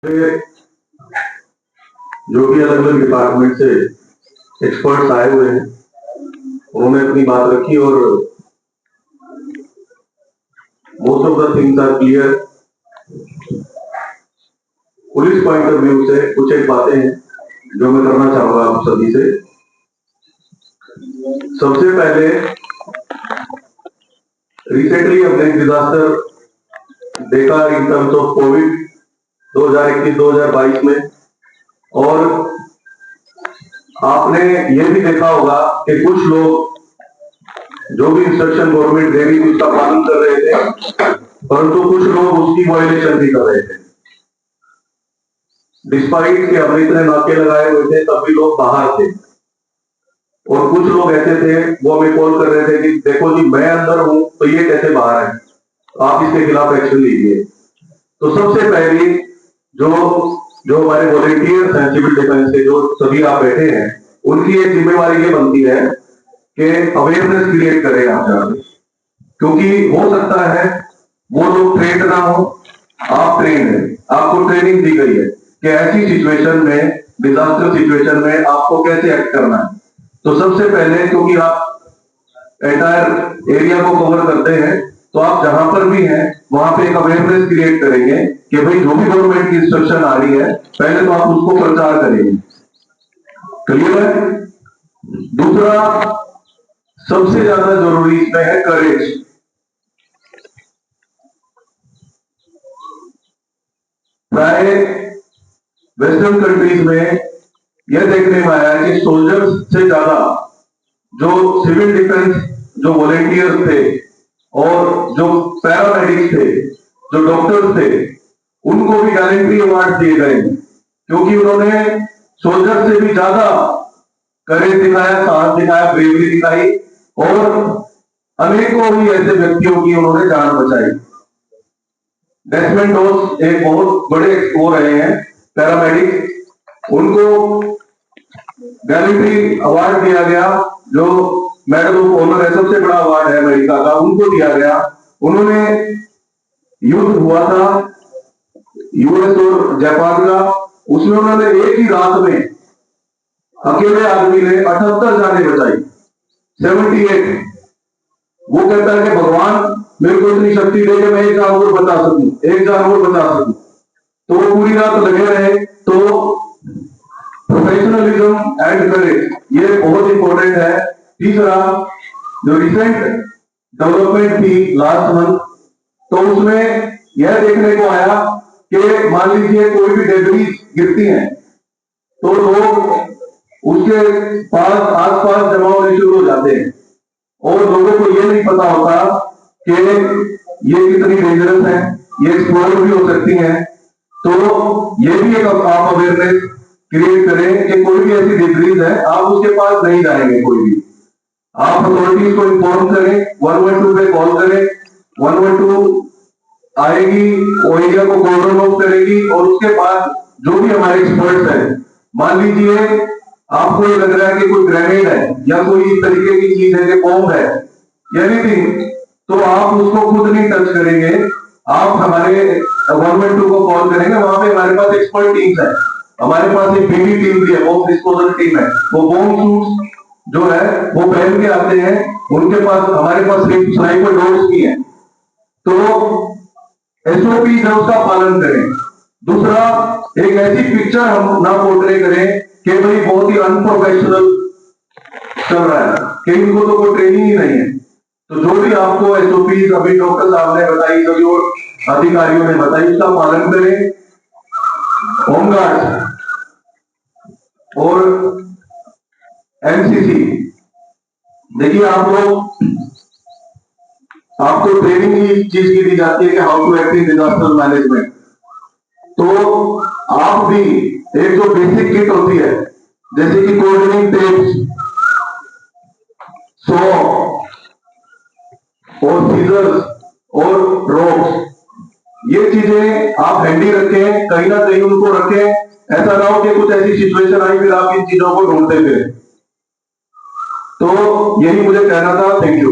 जो भी अलग अलग डिपार्टमेंट से एक्सपर्ट्स आए हुए हैं उन्होंने अपनी बात रखी और most of the things are clear. Police point of view से कुछ एक बातें हैं जो मैं करना चाहूंगा आप सभी से। सबसे पहले रिसेंटली हमने डिजास्टर देखा इन टर्म्स ऑफ कोविड 2021-2022 में, और आपने ये भी देखा होगा कि कुछ लोग जो भी इंस्ट्रक्शन गवर्नमेंट दे रही थी उसका पालन कर रहे थे, परंतु कुछ लोग उसकी वायलेशन भी कर रहे थे। डिस्पाइट कि हमने इतने नाके लगाए हुए थे तब भी लोग बाहर थे, और कुछ लोग ऐसे थे वो हमें कॉल कर रहे थे कि देखो जी मैं अंदर हूं तो ये कैसे बाहर है, आप इसके खिलाफ एक्शन लीजिए। तो सबसे पहली जो हमारे वॉलेंटियर्स हैं सिविल डिफेंस के, जो सभी आप बैठे हैं, उनकी एक जिम्मेवारी ये बनती है कि अवेयरनेस क्रिएट करें यहाँ जाकर, क्योंकि हो सकता है वो लोग ट्रेंड ना हो, आप ट्रेंड है, आपको ट्रेनिंग दी गई है कि ऐसी सिचुएशन में, डिजास्टर सिचुएशन में आपको कैसे एक्ट करना है। तो सबसे पहले, क्योंकि आप एंटायर एरिया को कवर करते हैं, तो आप जहां पर भी हैं वहां पे एक अवेयरनेस क्रिएट करेंगे कि भाई जो भी गवर्नमेंट की इंस्ट्रक्शन आ रही है पहले तो आप उसको प्रचार करेंगे। क्लियर है? दूसरा सबसे ज्यादा जरूरी इसमें है करेज। प्राय वेस्टर्न कंट्रीज में यह देखने में आया है कि सोल्जर्स से ज्यादा जो सिविल डिफेंस, जो वॉलेंटियर्स थे और जो पैरामेडिक्स थे, जो डॉक्टर्स थे, उनको भी गैलेंट्री अवार्ड दिए गए, क्योंकि उन्होंने सोल्जर से भी ज्यादा करेज दिखाया, साहस दिखाया, ब्रेवरी दिखाई, और अनेकों ही ऐसे व्यक्तियों की उन्होंने जान बचाई। डेस्मंड डोस एक बहुत बड़े वो रहे हैं पैरामेडिक, उनको गैलेंट्री अवार्ड दिया गया, जो मेडल ऑफ ऑनर है, सबसे बड़ा अवार्ड है अमेरिका का, उनको दिया गया। उन्होंने युद्ध हुआ था यूएस और जापान का, उसमें उन्होंने एक ही रात में अकेले आदमी ने 78 जाने बचाई, 78। वो कहता है कि भगवान मेरे को इतनी शक्ति दे कि मैं एक जानवर बचा सकूं, एक जानवर बचा सकूं। तो वो पूरी रात लगे रहे। तो प्रोफेशनलिज्म एंड करेज ये बहुत इंपॉर्टेंट है। तीसरा, जो रिसेंट डेवलपमेंट थी लास्ट मंथ, तो उसमें यह देखने को आया कि मान लीजिए कोई भी डेब्रीज गिरती है तो लोग उसके पास आसपास जमा होने शुरू हो जाते हैं, और लोगों को यह नहीं पता होता कि ये कितनी डेंजरस है, ये एक्सप्लोर भी हो सकती है। तो ये भी एक आप अवेयरनेस क्रिएट करें कि कोई भी ऐसी डेब्रीज है आप उसके पास नहीं जाएंगे, कोई भी आप अथॉरिटीज को इन्फॉर्म करें, 112 पे कॉल करें, 112 आएगी, वो एरिया को कॉर्डन ऑफ करेगी, और उसके बाद जो भी हमारे एक्सपर्ट्स हैं, मान लीजिए आपको ये लग रहा है कि कोई ग्रेनेड है या कोई इस तरीके की चीज है कि बॉम्ब है या एनीथिंग, तो आप उसको खुद नहीं टच करेंगे, आप हमारे 112 को कॉल करेंगे। वहां पे हमारे पास एक्सपर्ट टीम्स है, हमारे पास एक बीबी टीम भी है, बॉम्ब डिस्पोजल टीम है, वो बॉम्ब सूट्स जो है वो पहन के आते हैं, उनके पास, हमारे पास स्नाइपर डॉग्स भी हैं। तो एसओपी है उसका पालन करें। दूसरा, एक ऐसी पिक्चर हम ना पोर्ट्रे करें कि भाई बहुत ही अनप्रोफेशनल चल रहा है, कि इनको तो कोई ट्रेनिंग ही नहीं है। तो जो भी आपको एसओपी अभी डॉक्टर साहब ने बताई, सभी और अधिकारियों ने बताई, उसका पालन करें। होमगार्ड और एनसीसी, देखिए आप लोग, आपको ट्रेनिंग ही चीज की दी जाती है कि how to act in disaster management. तो आप भी एक जो बेसिक किट होती है, जैसे कि कोऑर्डिनेटिंग टेप्स, सॉ और सीजर्स और रोप्स, ये चीजें आप हैंडी रखें, कहीं ना कहीं उनको रखें। ऐसा ना हो कि कुछ ऐसी सिचुएशन आई फिर आप इन चीजों को ढूंढते फिर। तो यही मुझे कहना था। Thank you.